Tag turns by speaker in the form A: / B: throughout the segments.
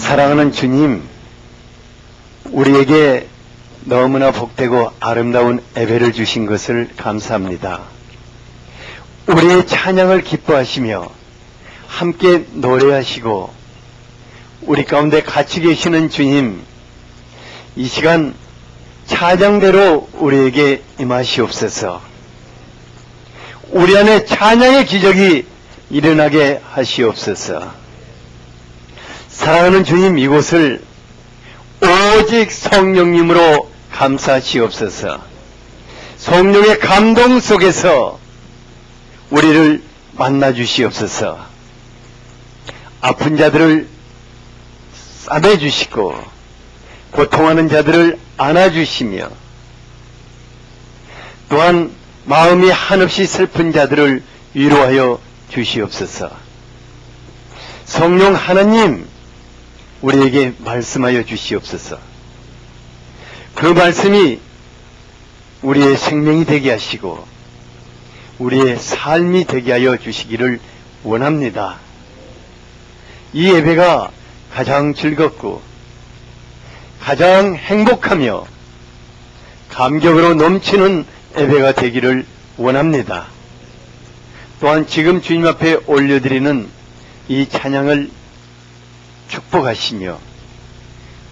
A: 사랑하는 주님, 우리에게 너무나 복되고 아름다운 예배를 주신 것을 감사합니다. 우리의 찬양을 기뻐하시며 함께 노래하시고 우리 가운데 같이 계시는 주님, 이 시간 찬양대로 우리에게 임하시옵소서. 우리 안에 찬양의 기적이 일어나게 하시옵소서. 사랑하는 주님, 이곳을 오직 성령님으로 감싸시옵소서. 성령의 감동 속에서 우리를 만나주시옵소서. 아픈 자들을 싸매주시고 고통하는 자들을 안아주시며 또한 마음이 한없이 슬픈 자들을 위로하여 주시옵소서. 성령 하나님, 우리에게 말씀하여 주시옵소서. 그 말씀이 우리의 생명이 되게 하시고 우리의 삶이 되게 하여 주시기를 원합니다. 이 예배가 가장 즐겁고 가장 행복하며 감격으로 넘치는 예배가 되기를 원합니다. 또한 지금 주님 앞에 올려드리는 이 찬양을 축복하시며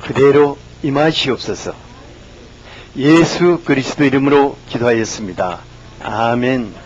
A: 그대로 임하시옵소서. 예수 그리스도 이름으로 기도하였습니다. 아멘.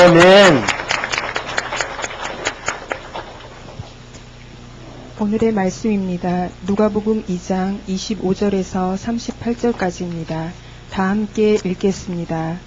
A: 아멘.
B: 오늘의 말씀입니다. 누가복음 2장 25절에서 38절까지입니다. 다 함께 읽겠습니다.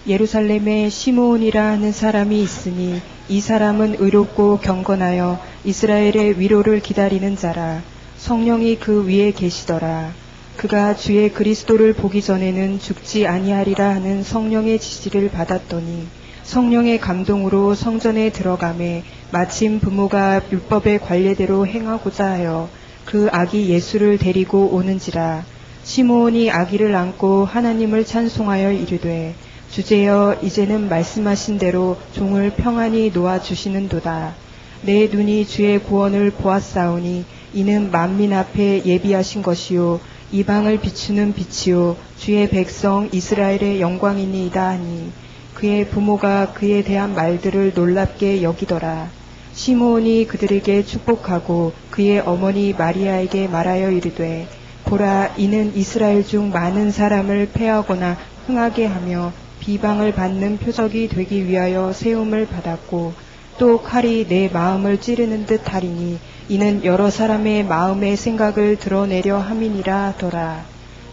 B: 예루살렘에 시므온이라 하는 사람이 있으니 이 사람은 의롭고 경건하여 이스라엘의 위로를 기다리는 자라. 성령이 그 위에 계시더라. 그가 주의 그리스도를 보기 전에는 죽지 아니하리라 하는 성령의 지시를 받았더니 성령의 감동으로 성전에 들어가매 마침 부모가 율법의 관례대로 행하고자 하여 그 아기 예수를 데리고 오는지라. 시므온이 아기를 안고 하나님을 찬송하여 이르되 주제여 이제는 말씀하신 대로 종을 평안히 놓아주시는도다. 내 눈이 주의 구원을 보았사오니 이는 만민 앞에 예비하신 것이요 이방을 비추는 빛이요 주의 백성 이스라엘의 영광이니이다 하니 그의 부모가 그에 대한 말들을 놀랍게 여기더라. 시므온이 그들에게 축복하고 그의 어머니 마리아에게 말하여 이르되 보라 이는 이스라엘 중 많은 사람을 패하거나 흥하게 하며 비방을 받는 표적이 되기 위하여 세움을 받았고 또 칼이 내 마음을 찌르는 듯 하리니 이는 여러 사람의 마음의 생각을 드러내려 함이니라 하더라.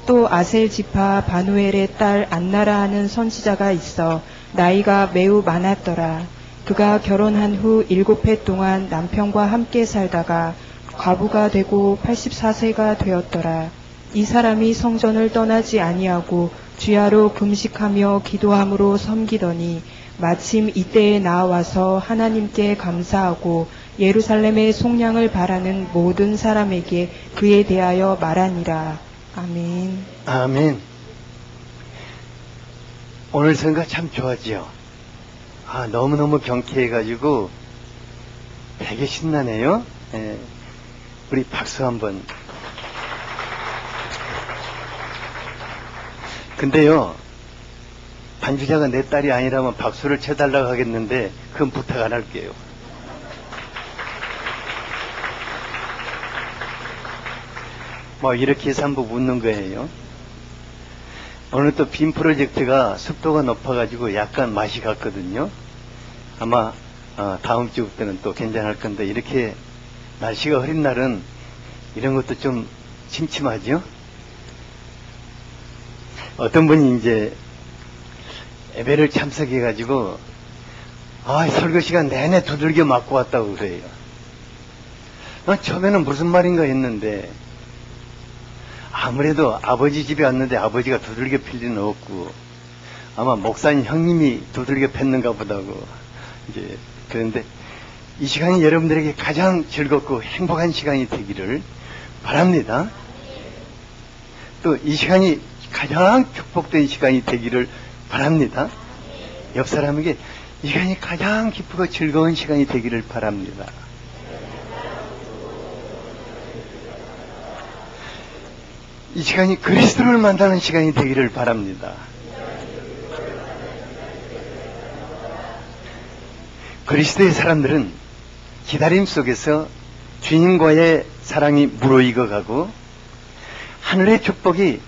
B: 또 아셀 지파 바누엘의 딸 안나라 하는 선지자가 있어 나이가 매우 많았더라. 그가 결혼한 후 7해 동안 남편과 함께 살다가 과부가 되고 84세가 되었더라. 이 사람이 성전을 떠나지 아니하고 주야로 금식하며 기도함으로 섬기더니 마침 이때에 나와서 하나님께 감사하고 예루살렘의 속량을 바라는 모든 사람에게 그에 대하여 말하니라. 아멘.
A: 아멘. 오늘 성가 참 좋아지요. 너무너무 경쾌해가지고 되게 신나네요. 예. 우리 박수 한번. 근데요, 반주자가 내 딸이 아니라면 박수를 쳐달라고 하겠는데 그건 부탁 안 할게요. 뭐 이렇게 해서 한번 웃는 거예요. 오늘 또 빔 프로젝트가 습도가 높아가지고 약간 맛이 갔거든요. 아마 다음 주부터는 또 괜찮을 건데 이렇게 날씨가 흐린 날은 이런 것도 좀 침침하죠. 어떤 분이 이제 예배를 참석해가지고 설교 시간 내내 두들겨 맞고 왔다고 그래요. 처음에는 무슨 말인가 했는데 아무래도 아버지 집에 왔는데 아버지가 두들겨 필 리는 없고 아마 목사님 형님이 두들겨 팼는가 보다고 이제 그런데 이 시간이 여러분들에게 가장 즐겁고 행복한 시간이 되기를 바랍니다. 또 이 시간이 가장 축복된 시간이 되기를 바랍니다. 옆 사람에게 이 시간이 가장 기쁘고 즐거운 시간이 되기를 바랍니다. 이 시간이 그리스도를 만나는 시간이 되기를 바랍니다. 그리스도의 사람들은 기다림 속에서 주님과의 사랑이 무르익어가고 하늘의 축복이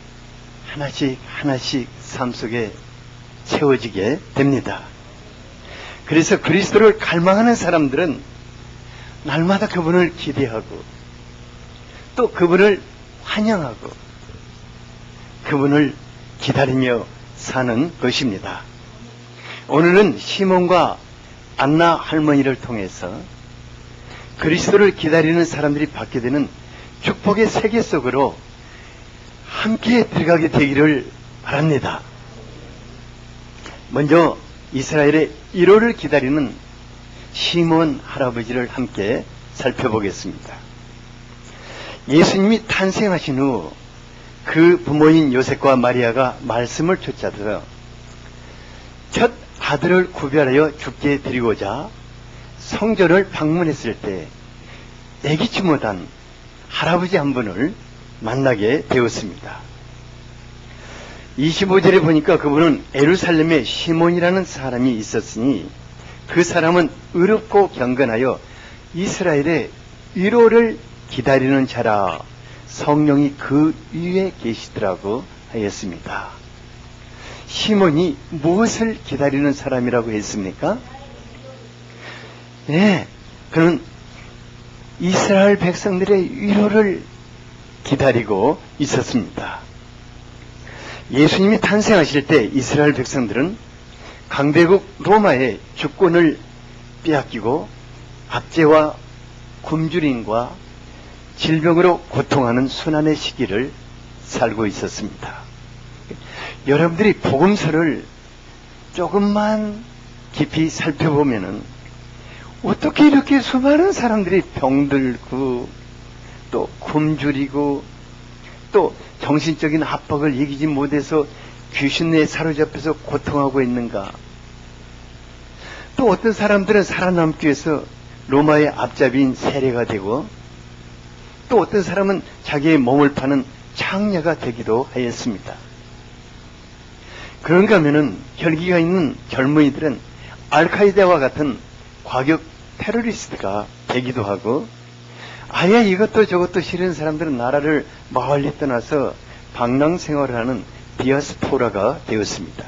A: 하나씩 하나씩 삶 속에 채워지게 됩니다. 그래서 그리스도를 갈망하는 사람들은 날마다 그분을 기대하고 또 그분을 환영하고 그분을 기다리며 사는 것입니다. 오늘은 시몬과 안나 할머니를 통해서 그리스도를 기다리는 사람들이 받게 되는 축복의 세계 속으로 함께 들어가게 되기를 바랍니다. 먼저 이스라엘의 1호를 기다리는 시몬 할아버지를 함께 살펴보겠습니다. 예수님이 탄생하신 후 그 부모인 요셉과 마리아가 말씀을 쫓아들어 첫 아들을 구별하여 죽게 드리고자 성전을 방문했을 때 애기치 못한 할아버지 한 분을 만나게 되었습니다. 25절에 보니까 그분은 예루살렘에 시몬이라는 사람이 있었으니 그 사람은 의롭고 경건하여 이스라엘의 위로를 기다리는 자라. 성령이 그 위에 계시더라고 하였습니다. 시몬이 무엇을 기다리는 사람이라고 했습니까? 네, 그는 이스라엘 백성들의 위로를 기다리고 있었습니다. 예수님이 탄생하실 때 이스라엘 백성들은 강대국 로마의 주권을 빼앗기고 압제와 굶주림과 질병으로 고통하는 순환의 시기를 살고 있었습니다. 여러분들이 복음서를 조금만 깊이 살펴보면은 어떻게 이렇게 수많은 사람들이 병들고 또 굶주리고 또 정신적인 압박을 이기지 못해서 귀신에 사로잡혀서 고통하고 있는가? 또 어떤 사람들은 살아남기 위해서 로마의 앞잡이인 세례가 되고 또 어떤 사람은 자기의 몸을 파는 창녀가 되기도 하였습니다. 그런가 하면은 혈기가 있는 젊은이들은 알카이다와 같은 과격 테러리스트가 되기도 하고 아예 이것도 저것도 싫은 사람들은 나라를 멀리 떠나서 방랑 생활을 하는 디아스포라가 되었습니다.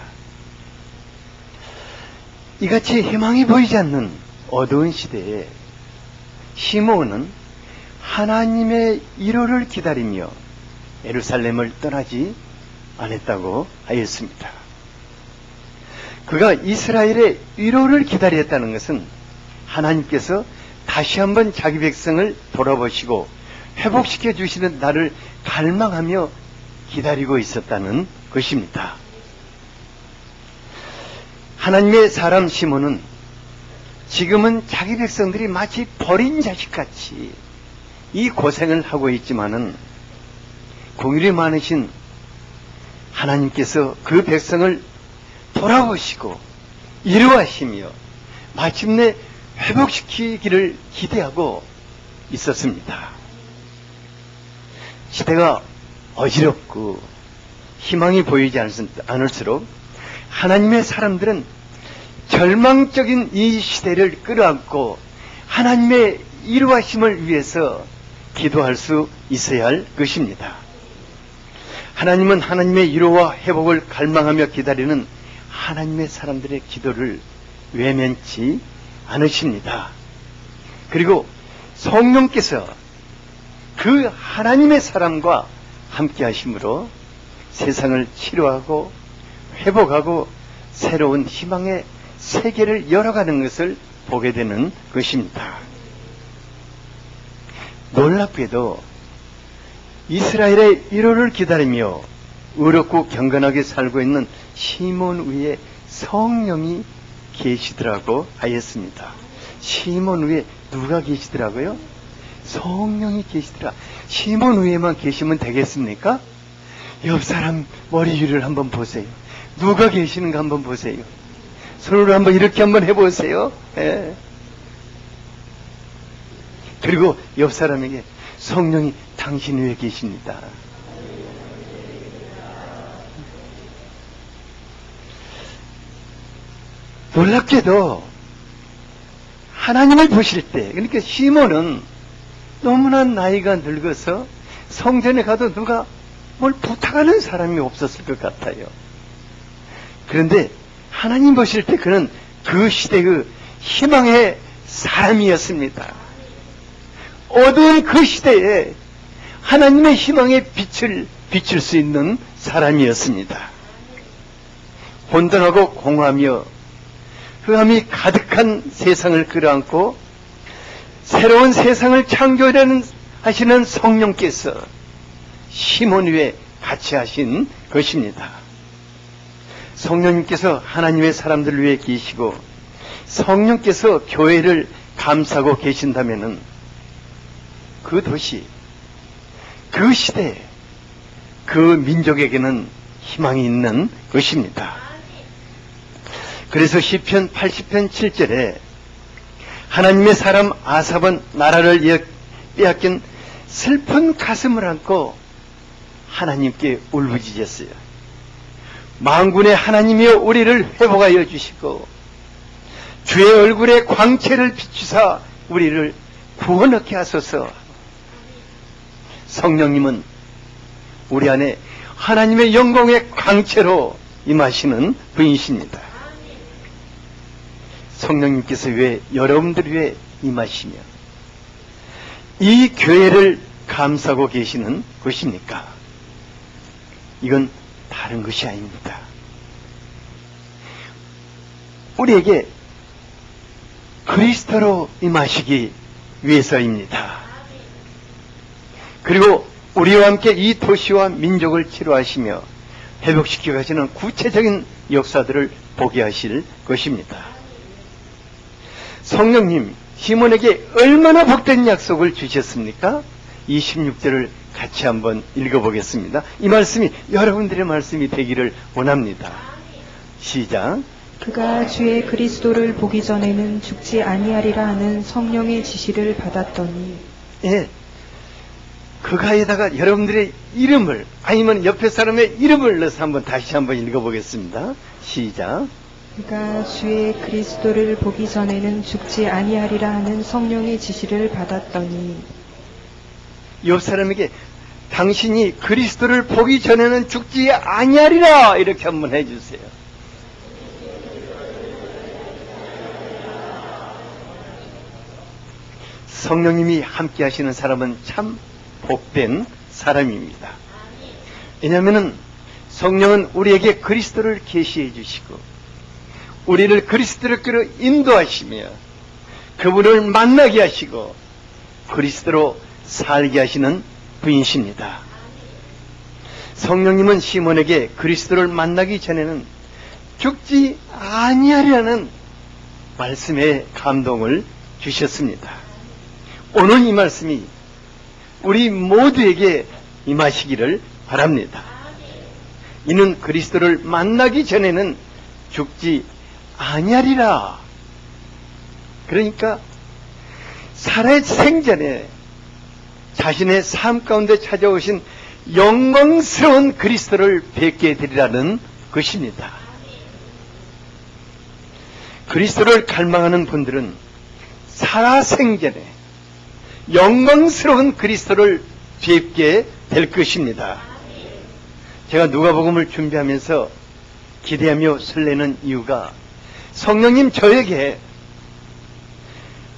A: 이같이 희망이 보이지 않는 어두운 시대에 시므온은 하나님의 위로를 기다리며 예루살렘을 떠나지 않았다고 하였습니다. 그가 이스라엘의 위로를 기다렸다는 것은 하나님께서 다시 한번 자기 백성을 돌아보시고 회복시켜 주시는 날을 갈망하며 기다리고 있었다는 것입니다. 하나님의 사람 시몬은 지금은 자기 백성들이 마치 버린 자식같이 이 고생을 하고 있지만은 공율이 많으신 하나님께서 그 백성을 돌아보시고 위로하시며 마침내 회복시키기를 기대하고 있었습니다. 시대가 어지럽고 희망이 보이지 않을수록 하나님의 사람들은 절망적인 이 시대를 끌어안고 하나님의 위로하심을 위해서 기도할 수 있어야 할 것입니다. 하나님은 하나님의 위로와 회복을 갈망하며 기다리는 하나님의 사람들의 기도를 외면치 않으십니다. 그리고 성령께서 그 하나님의 사람과 함께 하심으로 세상을 치료하고 회복하고 새로운 희망의 세계를 열어가는 것을 보게 되는 것입니다. 놀랍게도 이스라엘의 위로를 기다리며 의롭고 경건하게 살고 있는 시몬 위에 성령이 계시더라고 하였습니다. 시몬 위에 누가 계시더라고요? 성령이 계시더라. 시몬 위에만 계시면 되겠습니까? 옆 사람 머리 위를 한번 보세요. 누가 계시는가 한번 보세요. 손으로 한번 이렇게 한번 해보세요. 예. 그리고 옆 사람에게 성령이 당신 위에 계십니다. 놀랍게도 하나님을 보실 때, 그러니까 시몬은 너무나 나이가 늙어서 성전에 가도 누가 뭘 부탁하는 사람이 없었을 것 같아요. 그런데 하나님 보실 때 그는 그 시대의 희망의 사람이었습니다. 어두운 그 시대에 하나님의 희망의 빛을 비출 수 있는 사람이었습니다. 혼돈하고 공허하며 흑암이 가득한 세상을 끌어안고 새로운 세상을 창조하시는 성령께서 시몬 위에 같이 하신 것입니다. 성령님께서 하나님의 사람들을 위해 계시고 성령께서 교회를 감싸고 계신다면은 그 도시, 그 시대, 그 민족에게는 희망이 있는 것입니다. 그래서 시편 80편 7절에 하나님의 사람 아삽은 나라를 빼앗긴 슬픈 가슴을 안고 하나님께 울부짖었어요. 만군의 하나님이여 우리를 회복하여 주시고 주의 얼굴에 광채를 비추사 우리를 구원하게 하소서. 성령님은 우리 안에 하나님의 영광의 광채로 임하시는 분이십니다. 성령님께서 왜 여러분들 위해 임하시며 이 교회를 감싸고 계시는 것입니까? 이건 다른 것이 아닙니다. 우리에게 그리스도로 임하시기 위해서입니다. 그리고 우리와 함께 이 도시와 민족을 치료하시며 회복시켜 가시는 구체적인 역사들을 보게 하실 것입니다. 성령님, 시몬에게 얼마나 복된 약속을 주셨습니까? 26절을 같이 한번 읽어보겠습니다. 이 말씀이 여러분들의 말씀이 되기를 원합니다. 시작.
B: 그가 주의 그리스도를 보기 전에는 죽지 아니하리라 하는 성령의 지시를 받았더니.
A: 예. 그가에다가 여러분들의 이름을 아니면 옆에 사람의 이름을 넣어서 한번 다시 한번 읽어보겠습니다. 시작.
B: 그가 주의 그리스도를 보기 전에는 죽지 아니하리라 하는 성령의 지시를 받았더니.
A: 옆 사람에게 당신이 그리스도를 보기 전에는 죽지 아니하리라 이렇게 한번 해주세요. 성령님이 함께 하시는 사람은 참 복된 사람입니다. 왜냐하면 성령은 우리에게 그리스도를 계시해 주시고 우리를 그리스도로 인도하시며 그분을 만나게 하시고 그리스도로 살게 하시는 분이십니다. 성령님은 시몬에게 그리스도를 만나기 전에는 죽지 아니하리라는 말씀에 감동을 주셨습니다. 오늘 이 말씀이 우리 모두에게 임하시기를 바랍니다. 이는 그리스도를 만나기 전에는 죽지 아니하리라. 그러니까 살아 생전에 자신의 삶 가운데 찾아오신 영광스러운 그리스도를 뵙게 되리라는 것입니다. 그리스도를 갈망하는 분들은 살아 생전에 영광스러운 그리스도를 뵙게 될 것입니다. 제가 누가복음을 준비하면서 기대하며 설레는 이유가 성령님 저에게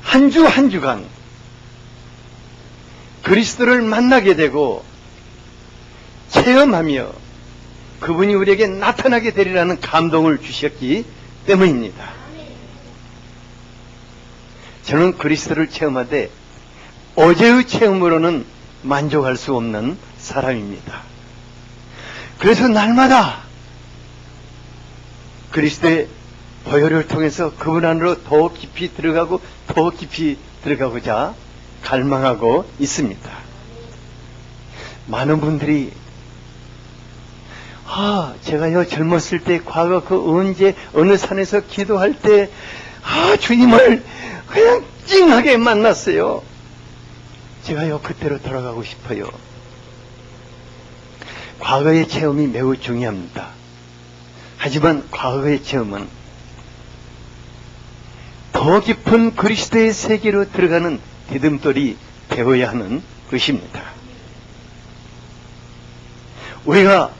A: 한 주 한 주간 그리스도를 만나게 되고 체험하며 그분이 우리에게 나타나게 되리라는 감동을 주셨기 때문입니다. 저는 그리스도를 체험하되 어제의 체험으로는 만족할 수 없는 사람입니다. 그래서 날마다 그리스도의 보혈을 통해서 그분 안으로 더 깊이 들어가고 더 깊이 들어가고자 갈망하고 있습니다. 많은 분들이 제가요 젊었을 때 과거 그 언제 어느 산에서 기도할 때 주님을 그냥 찡하게 만났어요. 제가요 그때로 돌아가고 싶어요. 과거의 체험이 매우 중요합니다. 하지만 과거의 체험은 더 깊은 그리스도의 세계로 들어가는 디딤돌이 되어야 하는 것입니다. 우리가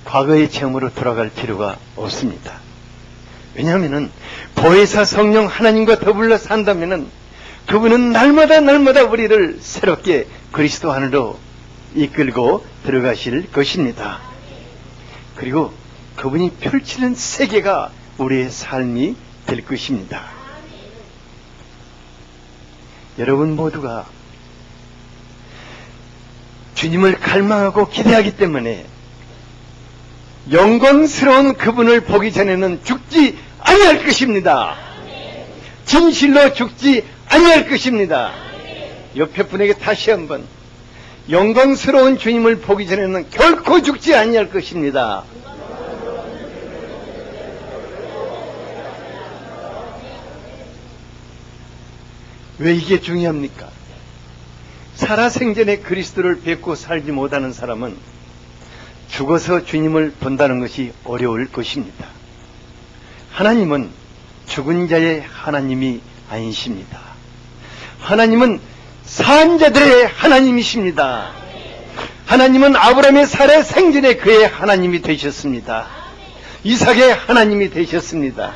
A: 과거의 체험으로 돌아갈 필요가 없습니다. 왜냐하면 보혜사 성령 하나님과 더불어 산다면 그분은 날마다 우리를 새롭게 그리스도 안으로 이끌고 들어가실 것입니다. 그리고 그분이 펼치는 세계가 우리의 삶이 될 것입니다. 여러분 모두가 주님을 갈망하고 기대하기 때문에 영광스러운 그분을 보기 전에는 죽지 아니할 것입니다. 진실로 죽지 아니할 것입니다. 옆에 분에게 다시 한번 영광스러운 주님을 보기 전에는 결코 죽지 아니할 것입니다. 왜 이게 중요합니까? 살아생전에 그리스도를 뵙고 살지 못하는 사람은 죽어서 주님을 본다는 것이 어려울 것입니다. 하나님은 죽은 자의 하나님이 아니십니다. 하나님은 산 자들의 하나님이십니다. 하나님은 아브라함의 살아생전에 그의 하나님이 되셨습니다. 이삭의 하나님이 되셨습니다.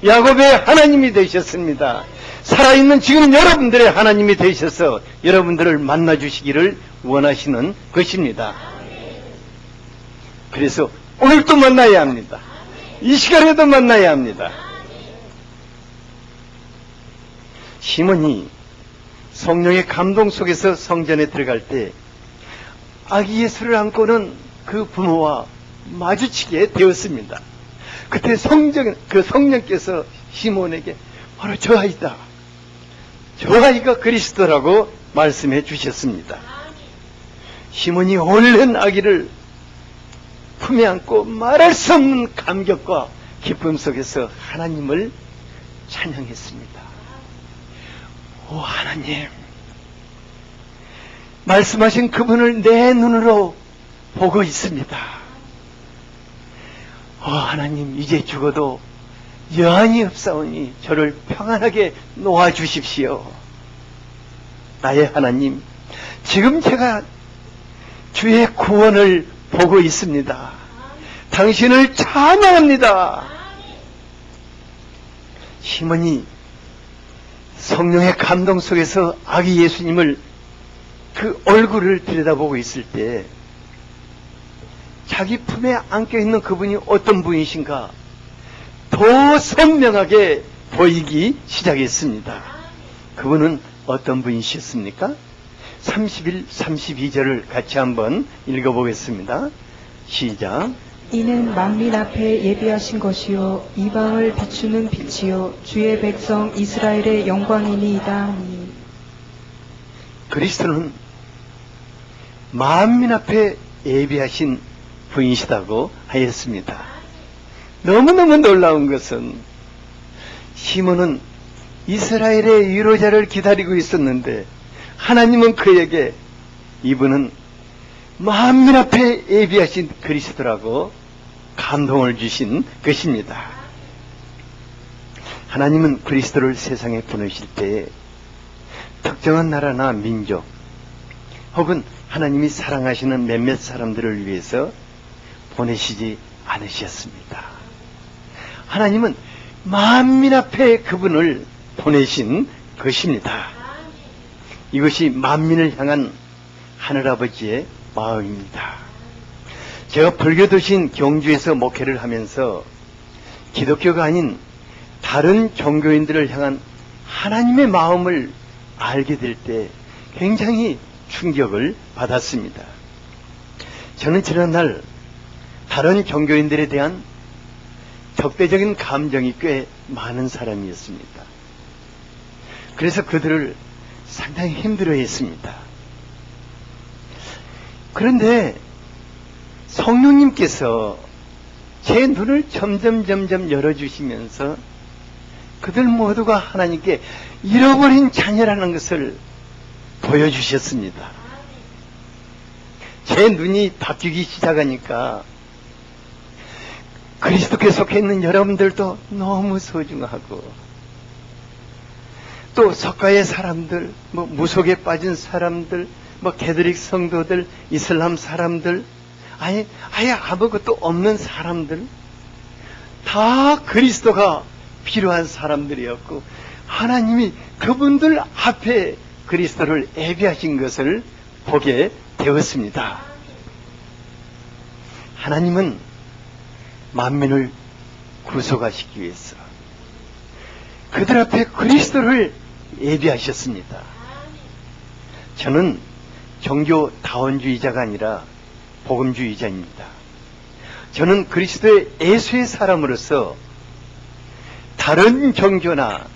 A: 야곱의 하나님이 되셨습니다. 살아있는 지금 여러분들의 하나님이 되셔서 여러분들을 만나주시기를 원하시는 것입니다. 그래서 오늘도 만나야 합니다. 이 시간에도 만나야 합니다. 시몬이 성령의 감동 속에서 성전에 들어갈 때 아기 예수를 안고는 그 부모와 마주치게 되었습니다. 그때 성령께서 시몬에게 바로 저 아이다, 저 아이가 그리스도라고 말씀해 주셨습니다. 시몬이 얼른 아기를 품에 안고 말할 수 없는 감격과 기쁨 속에서 하나님을 찬양했습니다. 오 하나님, 말씀하신 그분을 내 눈으로 보고 있습니다. 오 하나님, 이제 죽어도 여한이 없사오니 저를 평안하게 놓아주십시오. 나의 하나님, 지금 제가 주의 구원을 보고 있습니다. 당신을 찬양합니다. 시몬이 성령의 감동 속에서 아기 예수님을 그 얼굴을 들여다보고 있을 때 자기 품에 안겨 있는 그분이 어떤 분이신가 더 선명하게 보이기 시작했습니다. 그분은 어떤 분이셨습니까? 31, 32절을 같이 한번 읽어보겠습니다. 시작.
B: 이는 만민 앞에 예비하신 것이요 이방을 비추는 빛이요 주의 백성 이스라엘의 영광이니이다 하니.
A: 그리스도는 만민 앞에 예비하신 분이시다고 하였습니다. 너무너무 놀라운 것은 시몬은 이스라엘의 위로자를 기다리고 있었는데 하나님은 그에게 이분은 만민 앞에 예비하신 그리스도라고 감동을 주신 것입니다. 하나님은 그리스도를 세상에 보내실 때 특정한 나라나 민족 혹은 하나님이 사랑하시는 몇몇 사람들을 위해서 보내시지 않으셨습니다. 하나님은 만민 앞에 그분을 보내신 것입니다. 이것이 만민을 향한 하늘아버지의 마음입니다. 제가 불교도신 경주에서 목회를 하면서 기독교가 아닌 다른 종교인들을 향한 하나님의 마음을 알게 될 때 굉장히 충격을 받았습니다. 저는 지난날 다른 종교인들에 대한 적대적인 감정이 꽤 많은 사람이었습니다. 그래서 그들을 상당히 힘들어했습니다. 그런데 성령님께서 제 눈을 점점 열어주시면서 그들 모두가 하나님께 잃어버린 자녀라는 것을 보여주셨습니다. 제 눈이 바뀌기 시작하니까 그리스도께 속해 있는 여러분들도 너무 소중하고 또 석가의 사람들, 무속에 빠진 사람들, 개드릭 성도들, 이슬람 사람들, 아예 아무것도 없는 사람들, 다 그리스도가 필요한 사람들이었고 하나님이 그분들 앞에 그리스도를 예비하신 것을 보게 되었습니다. 하나님은 만민을 구속하시기 위해서 그들 앞에 그리스도를 예비하셨습니다. 저는 종교 다원주의자가 아니라 복음주의자입니다. 저는 그리스도의 예수의 사람으로서 다른 종교나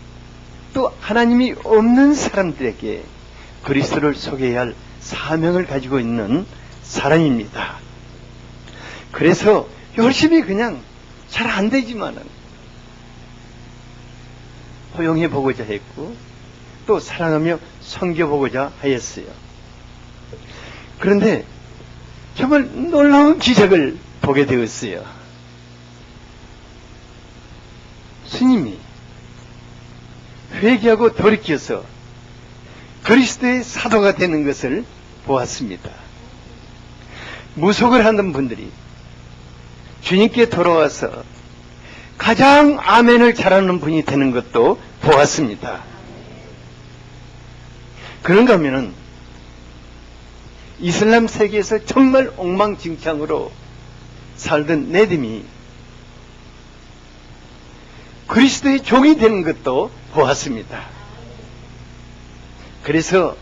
A: 또 하나님이 없는 사람들에게 그리스도를 소개해야 할 사명을 가지고 있는 사람입니다. 그래서 열심히 그냥 잘 안 되지만은 허용해 보고자 했고 또 사랑하며 섬겨보고자 하였어요. 그런데 정말 놀라운 기적을 보게 되었어요. 스님이 회개하고 돌이켜서 그리스도의 사도가 되는 것을 보았습니다. 무속을 하는 분들이 주님께 돌아와서 가장 아멘을 잘하는 분이 되는 것도 보았습니다. 그런가 하면은 이슬람 세계에서 정말 엉망진창으로 살던 네dim이 그리스도의 종이 되는 것도 보았습니다. 그래서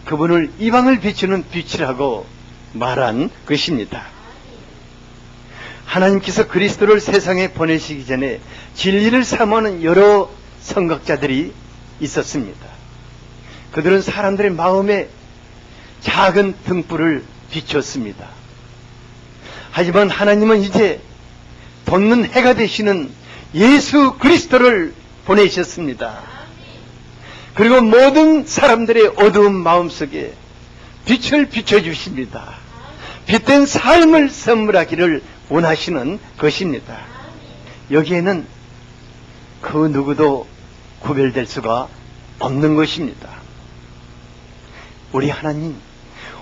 A: 그분을 이방을 비추는 빛이라고 말한 것입니다. 하나님께서 그리스도를 세상에 보내시기 전에 진리를 사모하는 여러 선각자들이 있었습니다. 그들은 사람들의 마음에 작은 등불을 비췄습니다. 하지만 하나님은 이제 돋는 해가 되시는 예수 그리스도를 보내셨습니다. 그리고 모든 사람들의 어두운 마음속에 빛을 비춰주십니다. 빛된 삶을 선물하기를 원하시는 것입니다. 여기에는 그 누구도 구별될 수가 없는 것입니다. 우리 하나님,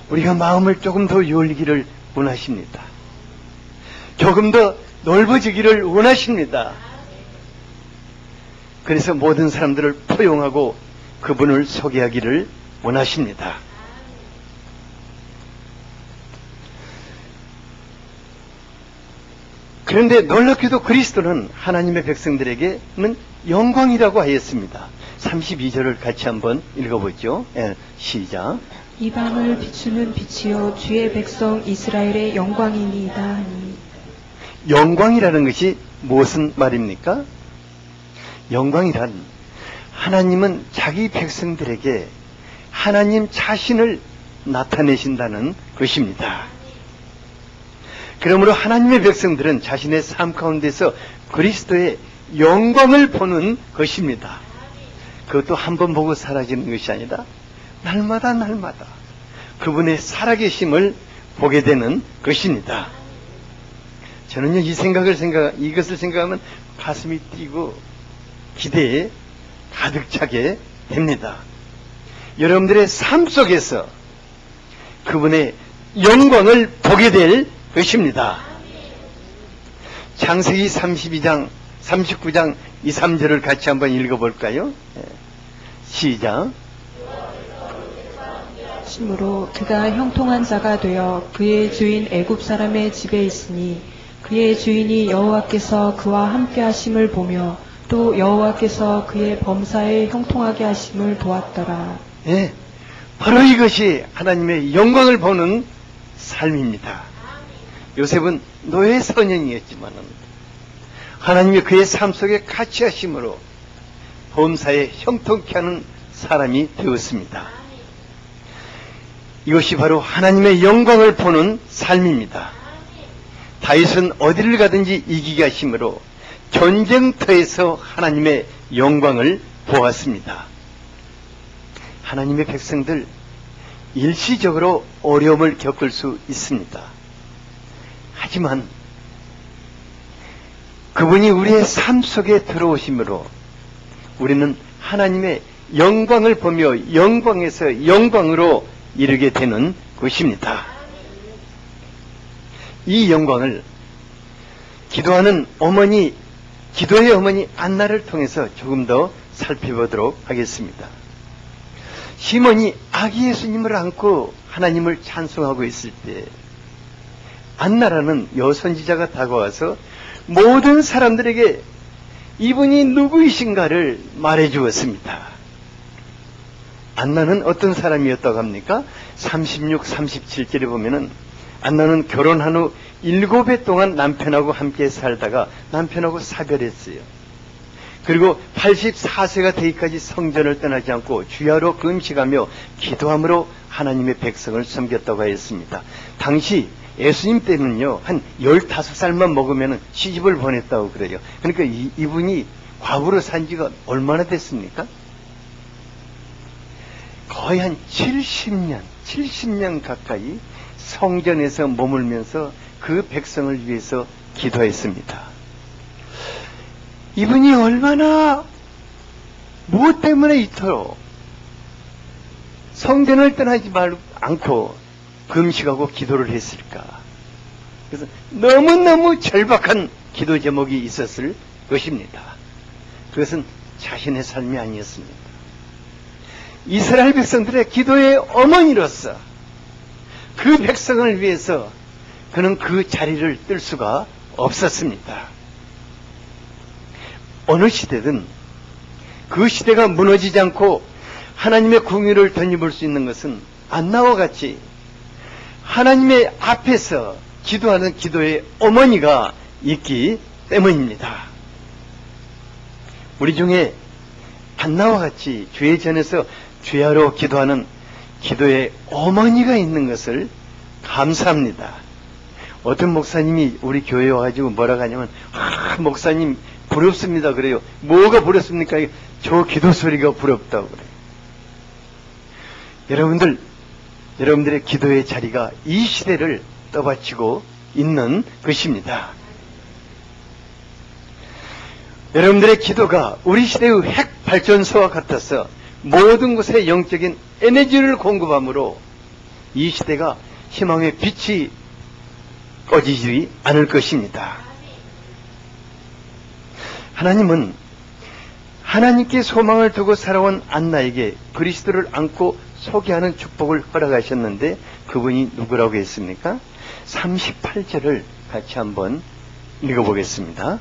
A: 우리가 마음을 조금 더 열기를 원하십니다. 조금 더 넓어지기를 원하십니다. 그래서 모든 사람들을 포용하고 그분을 소개하기를 원하십니다. 그런데 놀랍게도 그리스도는 하나님의 백성들에게는 영광이라고 하였습니다. 32절을 같이 한번 읽어보죠. 시작.
B: 이방을 비추는 빛이요 주의 백성 이스라엘의 영광이니이다 하니.
A: 영광이라는 것이 무슨 말입니까? 영광이란 하나님은 자기 백성들에게 하나님 자신을 나타내신다는 것입니다. 그러므로 하나님의 백성들은 자신의 삶 가운데서 그리스도의 영광을 보는 것입니다. 그것도 한 번 보고 사라지는 것이 아니라 날마다 그분의 살아계심을 보게 되는 것입니다. 저는요, 이것을 생각하면 가슴이 뛰고 기대에 가득 차게 됩니다. 여러분들의 삶 속에서 그분의 영광을 보게 될 것입니다. 창세기 32장, 39장 2, 3절을 같이 한번 읽어볼까요? 시작.
B: 심으로 그가 형통한 자가 되어 그의 주인 애굽 사람의 집에 있으니 그의 주인이 여호와께서 그와 함께 하심을 보며 또 여호와께서 그의 범사에 형통하게 하심을 보았더라.
A: 예, 바로 이것이 하나님의 영광을 보는 삶입니다. 요셉은 노예 소년이었지만 하나님이 그의 삶 속에 같이 하심으로 범사에 형통케 하는 사람이 되었습니다. 이것이 바로 하나님의 영광을 보는 삶입니다. 다윗은 어디를 가든지 이기게 하심으로 전쟁터에서 하나님의 영광을 보았습니다. 하나님의 백성들 일시적으로 어려움을 겪을 수 있습니다. 하지만 그분이 우리의 삶 속에 들어오심으로 우리는 하나님의 영광을 보며 영광에서 영광으로 이르게 되는 것입니다. 이 영광을 기도의 어머니 안나를 통해서 조금 더 살펴보도록 하겠습니다. 시몬이 아기 예수님을 안고 하나님을 찬송하고 있을 때 안나라는 여선지자가 다가와서 모든 사람들에게 이분이 누구이신가를 말해 주었습니다. 안나는 어떤 사람이었다고 합니까? 36, 37절에 보면은 안나는 결혼한 후 7해 동안 남편하고 함께 살다가 남편하고 사별했어요. 그리고 84세가 되기까지 성전을 떠나지 않고 주야로 금식하며 기도함으로 하나님의 백성을 섬겼다고 하였습니다. 당시 예수님 때는요, 한 15살만 먹으면 시집을 보냈다고 그래요. 그러니까 이분이 과부로 산 지가 얼마나 됐습니까? 거의 한 70년 가까이 성전에서 머물면서 그 백성을 위해서 기도했습니다. 이분이 얼마나 무엇 때문에 이토록 성전을 떠나지 않고 금식하고 기도를 했을까? 그래서 너무너무 절박한 기도 제목이 있었을 것입니다. 그것은 자신의 삶이 아니었습니다. 이스라엘 백성들의 기도의 어머니로서 그 백성을 위해서 그는 그 자리를 뜰 수가 없었습니다. 어느 시대든 그 시대가 무너지지 않고 하나님의 궁유를 덧입을 수 있는 것은 안나와 같이 하나님의 앞에서 기도하는 기도의 어머니가 있기 때문입니다. 우리 중에 안나와 같이 주의 전에서 주야로 기도하는 기도의 어머니가 있는 것을 감사합니다. 어떤 목사님이 우리 교회에 와가지고 뭐라고 하냐면, 목사님 부럽습니다 그래요. 뭐가 부럽습니까? 저 기도 소리가 부럽다고 그래요. 여러분들의 기도의 자리가 이 시대를 떠받치고 있는 것입니다. 여러분들의 기도가 우리 시대의 핵 발전소와 같아서 모든 곳에 영적인 에너지를 공급하므로 이 시대가 희망의 빛이 꺼지지 않을 것입니다. 하나님은 하나님께 소망을 두고 살아온 안나에게 그리스도를 안고 소개하는 축복을 허락하셨는데 그분이 누구라고 했습니까? 38절을 같이 한번 읽어보겠습니다.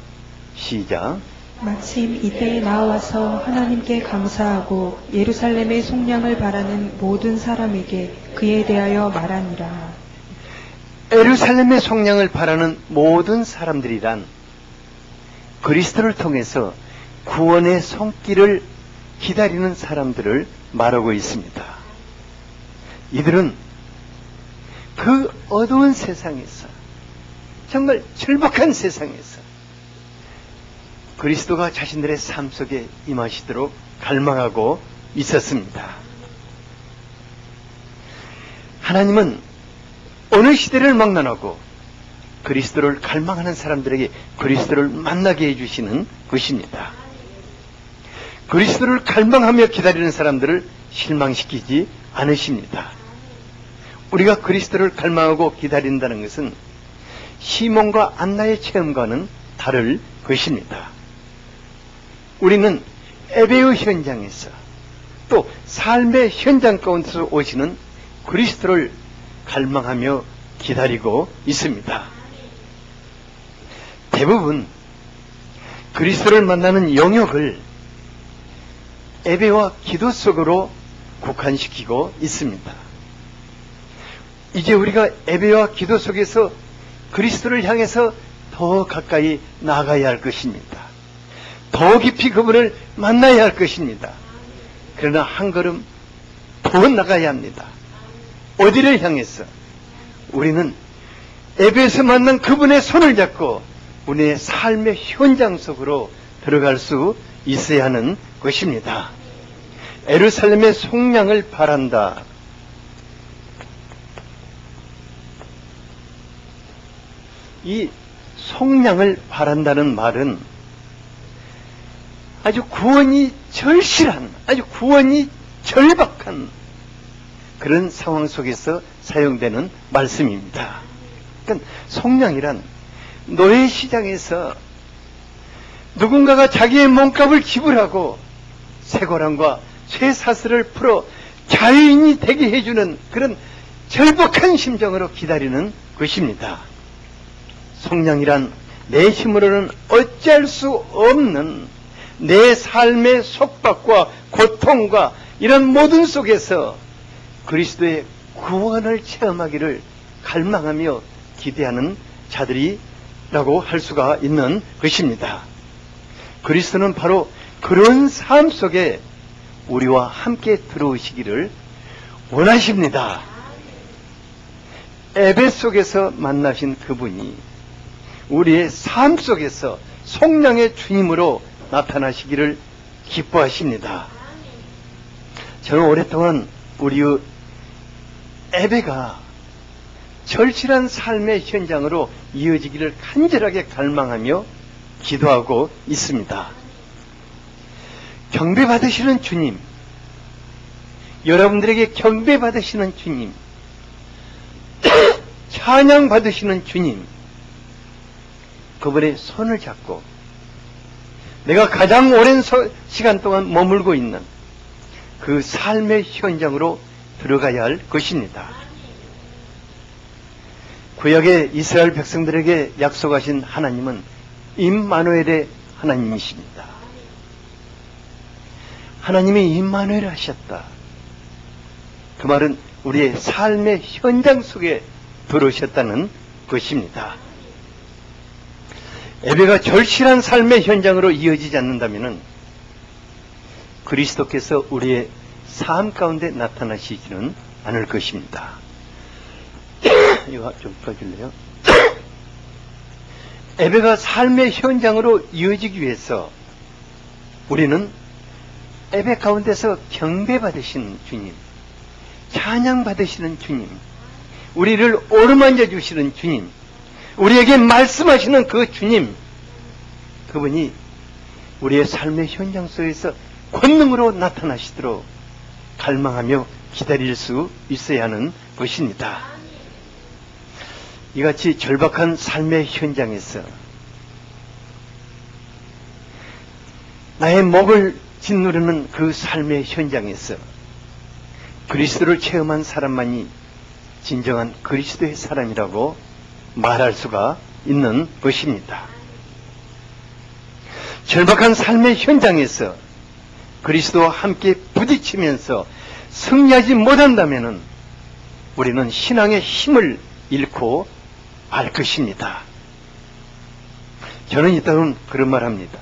A: 시작.
B: 마침 이때에 나와서 하나님께 감사하고 예루살렘의 속량을 바라는 모든 사람에게 그에 대하여 말하니라.
A: 예루살렘의 속량을 바라는 모든 사람들이란 그리스도를 통해서 구원의 손길을 기다리는 사람들을 말하고 있습니다. 이들은 그 어두운 세상에서, 정말 절박한 세상에서 그리스도가 자신들의 삶 속에 임하시도록 갈망하고 있었습니다. 하나님은 어느 시대를 막론하고 그리스도를 갈망하는 사람들에게 그리스도를 만나게 해주시는 것입니다. 그리스도를 갈망하며 기다리는 사람들을 실망시키지 않으십니다. 우리가 그리스도를 갈망하고 기다린다는 것은 시몬과 안나의 체험과는 다를 것입니다. 우리는 예배의 현장에서 또 삶의 현장 가운데서 오시는 그리스도를 갈망하며 기다리고 있습니다. 대부분 그리스도를 만나는 영역을 예배와 기도 속으로 국한시키고 있습니다. 이제 우리가 예배와 기도 속에서 그리스도를 향해서 더 가까이 나아가야 할 것입니다. 더 깊이 그분을 만나야 할 것입니다. 그러나 한 걸음 더 나가야 합니다. 어디를 향해서? 우리는 예배에서 만난 그분의 손을 잡고 우리의 삶의 현장 속으로 들어갈 수 있어야 하는 것입니다. 예루살렘의 속량을 바란다. 이 속량을 바란다는 말은 아주 구원이 절실한, 아주 구원이 절박한 그런 상황 속에서 사용되는 말씀입니다. 그러니까 속량이란 노예 시장에서 누군가가 자기의 몸값을 지불하고 쇠고랑과 쇠사슬을 풀어 자유인이 되게 해주는 그런 절박한 심정으로 기다리는 것입니다. 속량이란 내 힘으로는 어찌할 수 없는 내 삶의 속박과 고통과 이런 모든 속에서 그리스도의 구원을 체험하기를 갈망하며 기대하는 자들이라고 할 수가 있는 것입니다. 그리스도는 바로 그런 삶 속에 우리와 함께 들어오시기를 원하십니다. 예배 속에서 만나신 그분이 우리의 삶 속에서 속량의 주님으로 나타나시기를 기뻐하십니다. 저는 오랫동안 우리의 예배가 절실한 삶의 현장으로 이어지기를 간절하게 갈망하며 기도하고 있습니다. 경배받으시는 주님, 여러분들에게 경배받으시는 주님, 찬양받으시는 주님, 그분의 손을 잡고 내가 가장 오랜 시간 동안 머물고 있는 그 삶의 현장으로 들어가야 할 것입니다. 구약의 이스라엘 백성들에게 약속하신 하나님은 임마누엘의 하나님이십니다. 하나님이 임마누엘 하셨다. 그 말은 우리의 삶의 현장 속에 들어오셨다는 것입니다. 예배가 절실한 삶의 현장으로 이어지지 않는다면 그리스도께서 우리의 삶 가운데 나타나시지는 않을 것입니다. 이거 좀 꺼줄래요? 예배가 삶의 현장으로 이어지기 위해서 우리는 예배 가운데서 경배받으시는 주님, 찬양받으시는 주님, 우리를 오르만져 주시는 주님, 우리에게 말씀하시는 그 주님, 그분이 우리의 삶의 현장 속에서 권능으로 나타나시도록 갈망하며 기다릴 수 있어야 하는 것입니다. 이같이 절박한 삶의 현장에서 나의 목을 짓누르는 그 삶의 현장에서 그리스도를 체험한 사람만이 진정한 그리스도의 사람이라고 말할 수가 있는 것입니다. 절박한 삶의 현장에서 그리스도와 함께 부딪히면서 승리하지 못한다면 우리는 신앙의 힘을 잃고 말 것입니다. 저는 이따금 그런 말 합니다.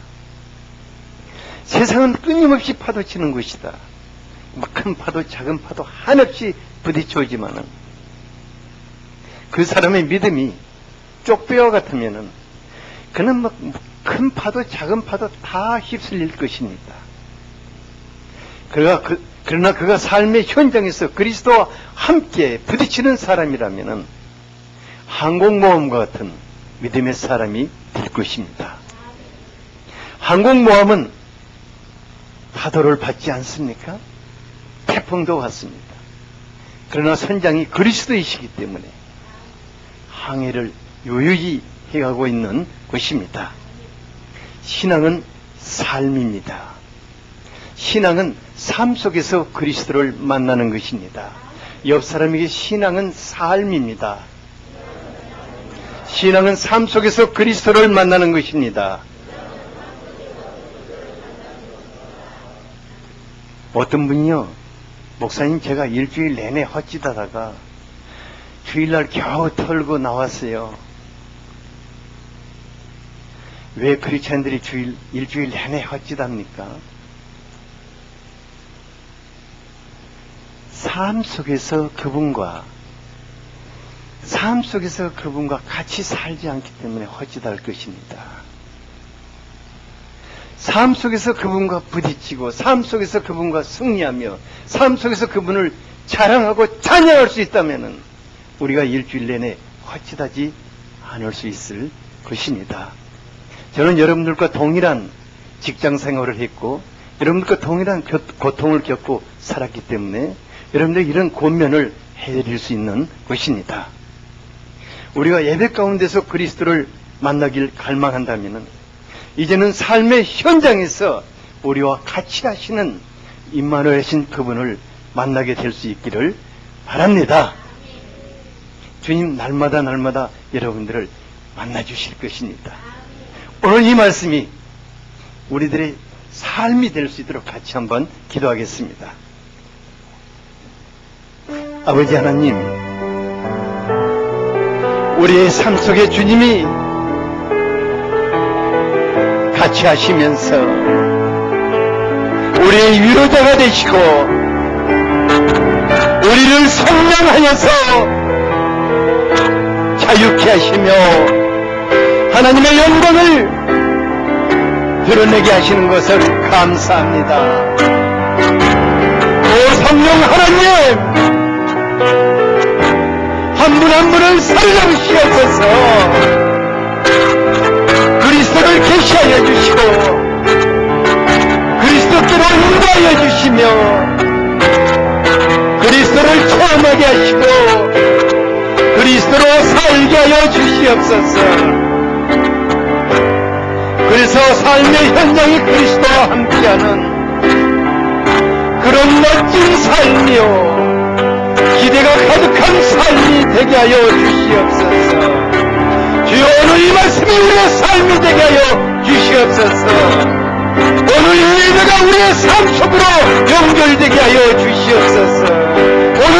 A: 세상은 끊임없이 파도치는 것이다. 큰 파도 작은 파도 한없이 부딪혀오지만은 그 사람의 믿음이 쪽배와 같으면은 그는 큰 파도 작은 파도 다 휩쓸릴 것입니다. 그러나 그가 삶의 현장에서 그리스도와 함께 부딪히는 사람이라면은 항공모함과 같은 믿음의 사람이 될 것입니다. 항공모함은 파도를 받지 않습니까? 태풍도 왔습니다. 그러나 선장이 그리스도이시기 때문에 항해를 요요히 해가고 있는 것입니다. 신앙은 삶입니다. 신앙은 삶 속에서 그리스도를 만나는 것입니다. 옆 사람에게 신앙은 삶입니다. 신앙은 삶 속에서 그리스도를 만나는 것입니다. 어떤 분이요, 목사님 제가 일주일 내내 헛짓하다가 주일날 겨우 털고 나왔어요. 왜 크리스찬들이 일주일 내내 헛짓합니까? 삶 속에서 그분과 같이 살지 않기 때문에 헛짓할 것입니다. 삶 속에서 그분과 부딪히고 삶 속에서 그분과 승리하며 삶 속에서 그분을 자랑하고 찬양할 수 있다면 우리가 일주일 내내 헛짓하지 않을 수 있을 것입니다. 저는 여러분들과 동일한 직장 생활을 했고 여러분들과 동일한 고통을 겪고 살았기 때문에 여러분들 이런 권면을 해드릴 수 있는 것입니다. 우리가 예배 가운데서 그리스도를 만나길 갈망한다면 이제는 삶의 현장에서 우리와 같이 하시는 임마누엘 하신 그분을 만나게 될 수 있기를 바랍니다. 주님 날마다 여러분들을 만나주실 것입니다. 오늘 이 말씀이 우리들의 삶이 될 수 있도록 같이 한번 기도하겠습니다. 아버지 하나님, 우리의 삶 속에 주님이 같이 하시면서 우리의 위로자가 되시고 우리를 성량하여서 자유케 하시며 하나님의 영광을 드러내게 하시는 것을 감사합니다. 오 성령 하나님, 한 분 한 분을 살려주시옵소서. 그리스도를 계시하여 주시고 그리스도께로 인도하여 주시며 그리스도를 체험하게 하시고 그리스도로 살게 하여 주시옵소서. 그래서 삶의 현장이 그리스도와 함께하는 그런 멋진 삶이요 기대가 가득한 삶이 되게 하여 주시옵소서. 주여 오늘 이 말씀이 우리의 삶이 되게 하여 주시옵소서. 오늘 이 예배가 우리의 삶 속으로 연결되게 하여 주시옵소서. 오늘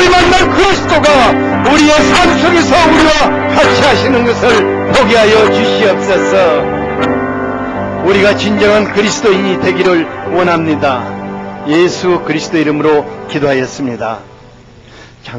A: 사시는 것을 보게 하여 주시옵소서. 우리가 진정한 그리스도인이 되기를 원합니다. 예수 그리스도 이름으로 기도하였습니다.